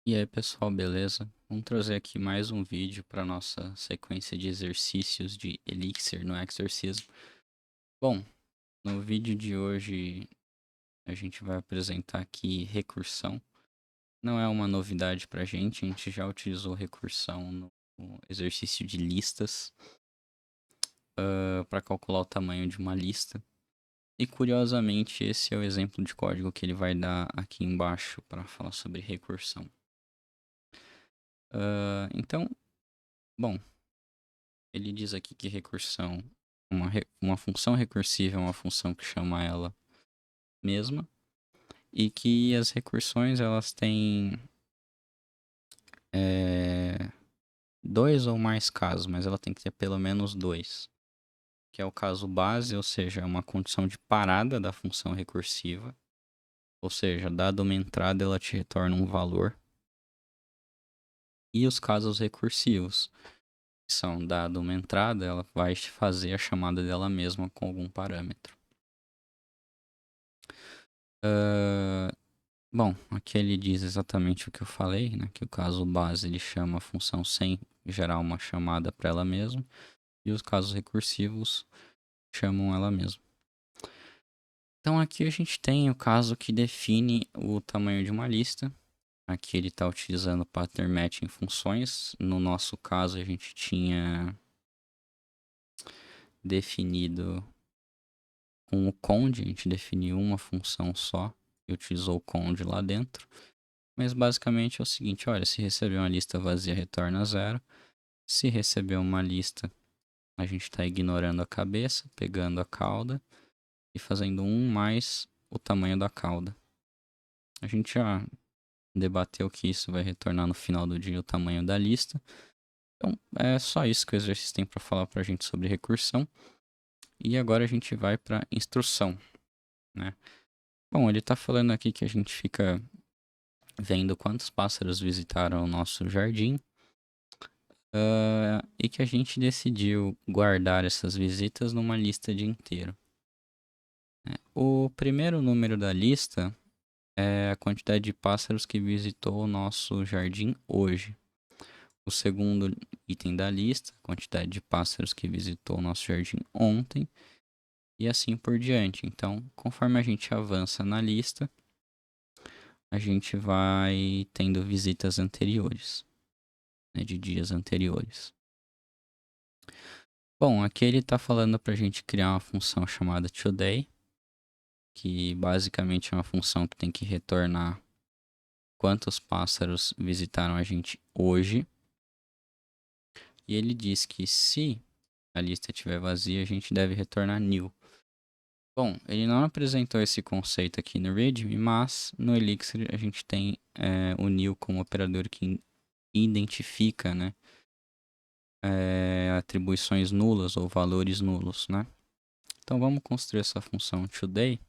E aí pessoal, beleza? Vamos trazer aqui mais um vídeo para nossa sequência de exercícios de Elixir no Exorcism. Bom, no vídeo de hoje a gente vai apresentar aqui recursão. Não é uma novidade para a gente já utilizou recursão no exercício de listas para calcular o tamanho de uma lista. E curiosamente esse é o exemplo de código que ele vai dar aqui embaixo para falar sobre recursão. Então, bom, ele diz aqui que recursão, uma função recursiva é uma função que chama ela mesma e que as recursões elas têm dois ou mais casos, mas ela tem que ter pelo menos dois, que é o caso base, ou seja, é uma condição de parada da função recursiva, ou seja, dada uma entrada ela te retorna um valor, e os casos recursivos, que são dada uma entrada, ela vai fazer a chamada dela mesma com algum parâmetro. Bom, aqui ele diz exatamente o que eu falei, né? Que o caso base ele chama a função sem gerar uma chamada para ela mesma, e os casos recursivos chamam ela mesma. Então aqui a gente tem o caso que define o tamanho de uma lista. Aqui ele está utilizando o pattern matching funções. No nosso caso a gente tinha definido com o cond, a gente definiu uma função só e utilizou o cond lá dentro. Mas basicamente é o seguinte, olha, se receber uma lista vazia, retorna 0. Se receber uma lista, a gente está ignorando a cabeça, pegando a cauda e fazendo 1 mais o tamanho da cauda. A gente já debateu que isso vai retornar no final do dia o tamanho da lista. Então, é só isso que o exercício tem para falar para a gente sobre recursão. E agora a gente vai para instrução, né? Bom, ele está falando aqui que a gente fica vendo quantos pássaros visitaram o nosso jardim. E que a gente decidiu guardar essas visitas numa lista de inteiro. O primeiro número da lista é a quantidade de pássaros que visitou o nosso jardim hoje. O segundo item da lista, a quantidade de pássaros que visitou o nosso jardim ontem. E assim por diante. Então, conforme a gente avança na lista, a gente vai tendo visitas anteriores, né, de dias anteriores. Bom, aqui ele está falando para a gente criar uma função chamada today, que basicamente é uma função que tem que retornar quantos pássaros visitaram a gente hoje. E ele diz que se a lista estiver vazia, a gente deve retornar new. Bom, ele não apresentou esse conceito aqui no readme, mas no Elixir a gente tem o new como operador que identifica, né, atribuições nulas ou valores nulos, né? Então vamos construir essa função today.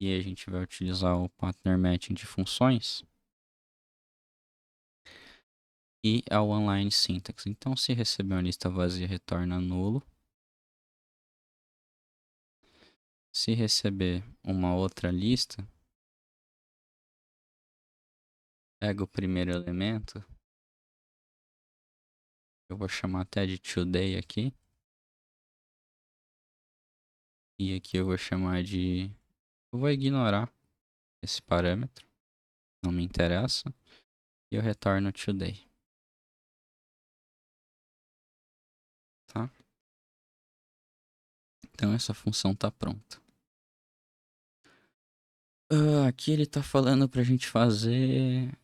E a gente vai utilizar o pattern matching de funções e a one-line syntax. Então, se receber uma lista vazia, retorna nulo. Se receber uma outra lista, pega o primeiro elemento. Eu vou chamar até de today aqui. E aqui eu vou chamar de... Eu vou ignorar esse parâmetro. Não me interessa. E eu retorno today. Tá? Então essa função está pronta. Aqui ele está falando para a gente fazer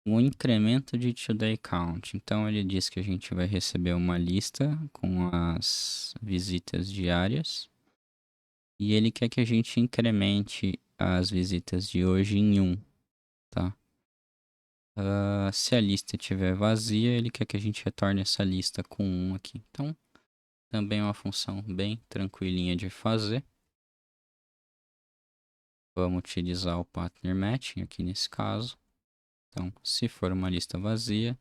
um incremento de today count. Então ele diz que a gente vai receber uma lista com as visitas diárias e ele quer que a gente incremente as visitas de hoje em 1, tá? Se a lista estiver vazia, ele quer que a gente retorne essa lista com 1 aqui. Então, também é uma função bem tranquilinha de fazer. Vamos utilizar o pattern matching aqui nesse caso. Então, se for uma lista vazia,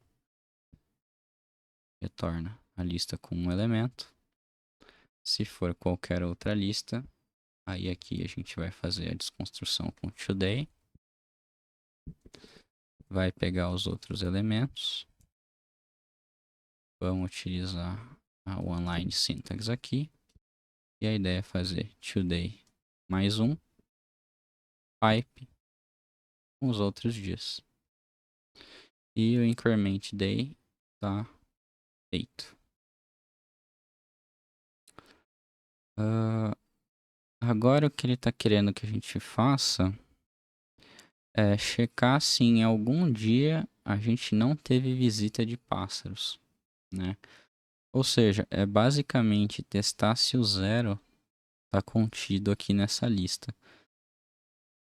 retorna a lista com um elemento. Se for qualquer outra lista, aí aqui a gente vai fazer a desconstrução com today. vai pegar os outros elementos. Vamos utilizar a online syntax aqui. E a ideia é fazer today mais um pipe com os outros dias. E o increment day está feito. Agora o que ele está querendo que a gente faça é checar se em algum dia a gente não teve visita de pássaros, né? Ou seja, é basicamente testar se o zero está contido aqui nessa lista.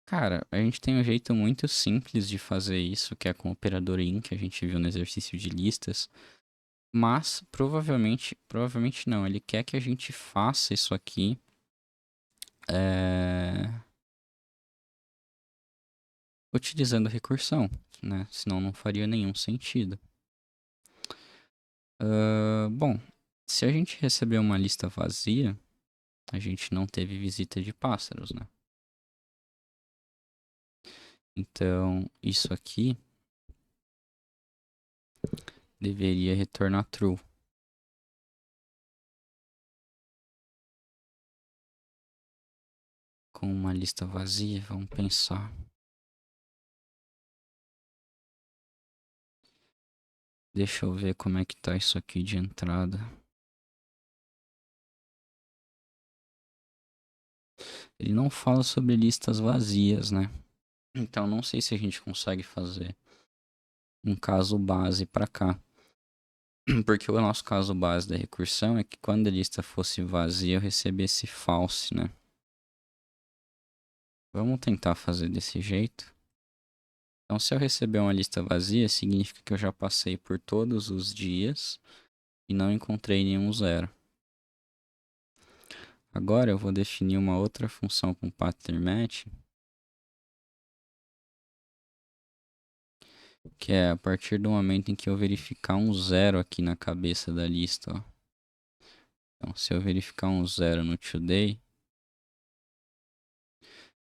Cara, a gente tem um jeito muito simples de fazer isso, que é com o operador in, que a gente viu no exercício de listas. Mas provavelmente não, ele quer que a gente faça isso aqui utilizando recursão, né? Senão não faria nenhum sentido. Bom, se a gente receber uma lista vazia, a gente não teve visita de pássaros, né? Então, isso aqui deveria retornar true. Com uma lista vazia, vamos pensar. Deixa eu ver como é que tá isso aqui de entrada. Ele não fala sobre listas vazias, né? Então não sei se a gente consegue fazer um caso base para cá. Porque o nosso caso base da recursão é que quando a lista fosse vazia eu recebesse false, né? Vamos tentar fazer desse jeito. Então se eu receber uma lista vazia, significa que eu já passei por todos os dias e não encontrei nenhum zero. Agora eu vou definir uma outra função com pattern match, que é a partir do momento em que eu verificar um zero aqui na cabeça da lista, ó. Então, se eu verificar um zero no today,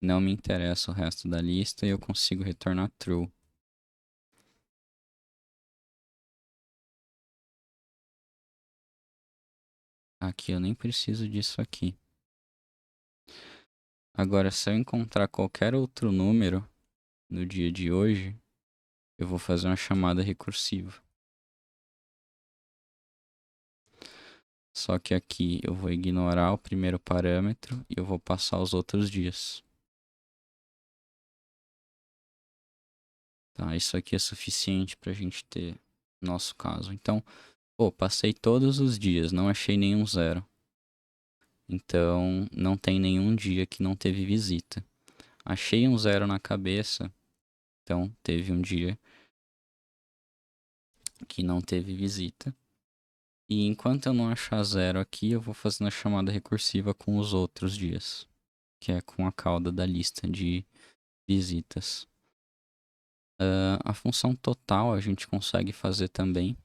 não me interessa o resto da lista e eu consigo retornar true. Aqui eu nem preciso disso aqui. Agora, se eu encontrar qualquer outro número no dia de hoje, eu vou fazer uma chamada recursiva. Só que aqui eu vou ignorar o primeiro parâmetro e eu vou passar os outros dias. Tá, isso aqui é suficiente para a gente ter nosso caso. Então, passei todos os dias, não achei nenhum zero. Então, não tem nenhum dia que não teve visita. Achei um zero na cabeça, então teve um dia que não teve visita. E enquanto eu não achar zero aqui, eu vou fazendo a chamada recursiva com os outros dias, que é com a cauda da lista de visitas. A função total a gente consegue fazer também,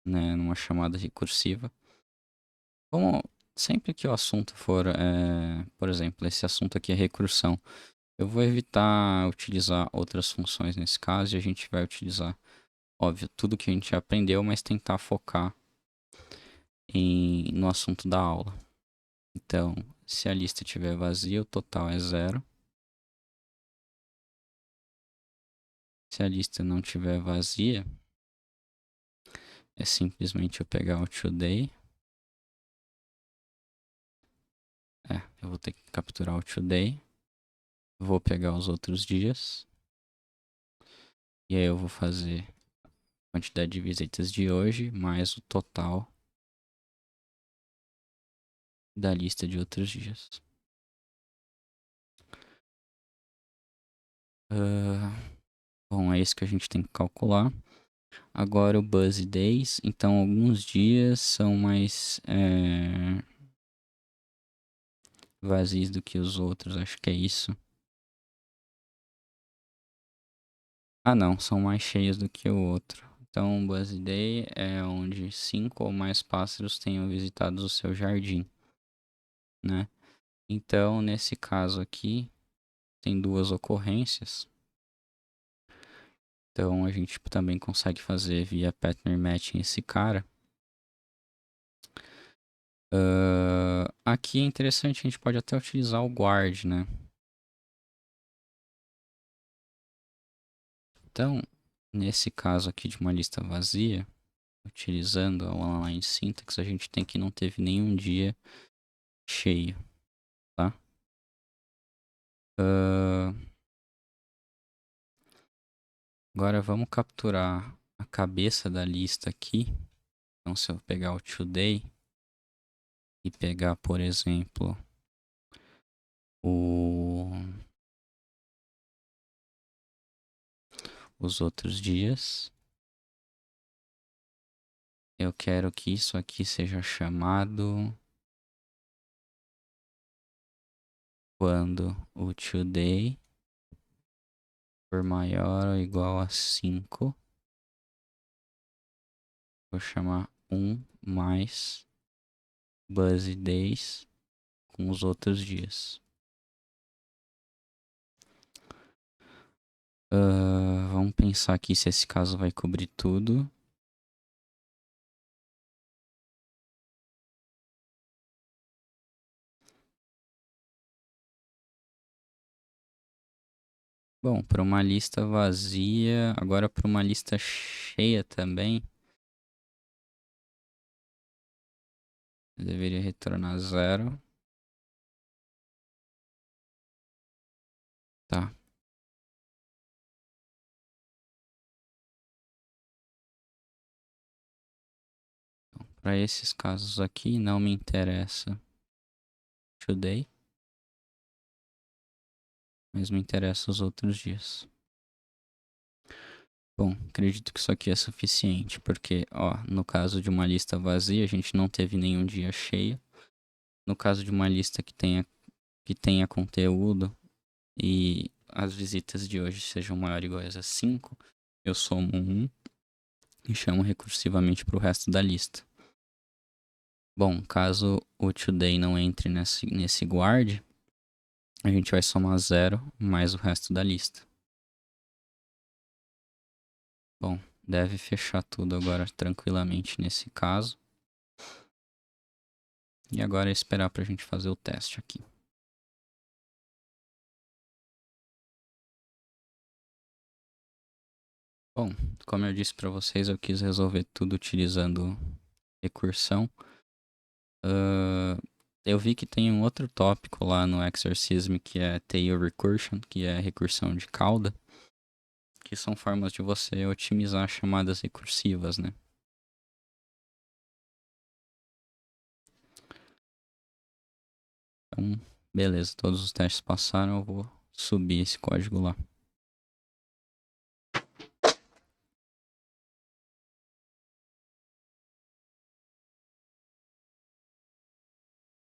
né, numa chamada recursiva. Como sempre que o assunto for, por exemplo, esse assunto aqui é recursão, eu vou evitar utilizar outras funções nesse caso e a gente vai utilizar, óbvio, tudo que a gente aprendeu, mas tentar focar no assunto da aula. Então, se a lista estiver vazia, o total é zero. Se a lista não estiver vazia, é simplesmente eu pegar o today. Eu vou ter que capturar o today. Vou pegar os outros dias. E aí eu vou fazer a quantidade de visitas de hoje mais o total da lista de outros dias. Bom, é isso que a gente tem que calcular. Agora o Buzz Days. Então, alguns dias são mais vazios do que os outros. Acho que é isso. Ah, não. São mais cheios do que o outro. Então, o Buzz Day é onde 5 ou mais pássaros tenham visitado o seu jardim, né? Então, nesse caso aqui, tem duas ocorrências. Então a gente também consegue fazer via pattern matching esse cara. Aqui é interessante, a gente pode até utilizar o guard, né? Então, nesse caso aqui de uma lista vazia, utilizando a online syntax, a gente tem que não teve nenhum dia cheio, tá? Agora vamos capturar a cabeça da lista aqui. Então, se eu pegar o today e pegar, por exemplo, os outros dias, eu quero que isso aqui seja chamado quando o today for maior ou igual a 5. Vou chamar 1 mais busy days com os outros dias. Vamos pensar aqui se esse caso vai cobrir tudo. Bom, para uma lista vazia, agora para uma lista cheia também, eu deveria retornar 0. Tá. Então, para esses casos aqui, não me interessa today, mas me interessa os outros dias. Bom, acredito que isso aqui é suficiente, porque, ó, no caso de uma lista vazia, a gente não teve nenhum dia cheio. No caso de uma lista que tenha conteúdo e as visitas de hoje sejam maiores ou iguais a 5, eu somo 1 e chamo recursivamente para o resto da lista. Bom, caso o today não entre nesse guard, a gente vai somar 0 mais o resto da lista. Bom, deve fechar tudo agora tranquilamente nesse caso. E agora é esperar para a gente fazer o teste aqui. Bom, como eu disse para vocês, eu quis resolver tudo utilizando recursão. Eu vi que tem um outro tópico lá no Exorcism que é Tail Recursion, que é recursão de cauda, que são formas de você otimizar chamadas recursivas, né? Então, beleza, todos os testes passaram, eu vou subir esse código lá.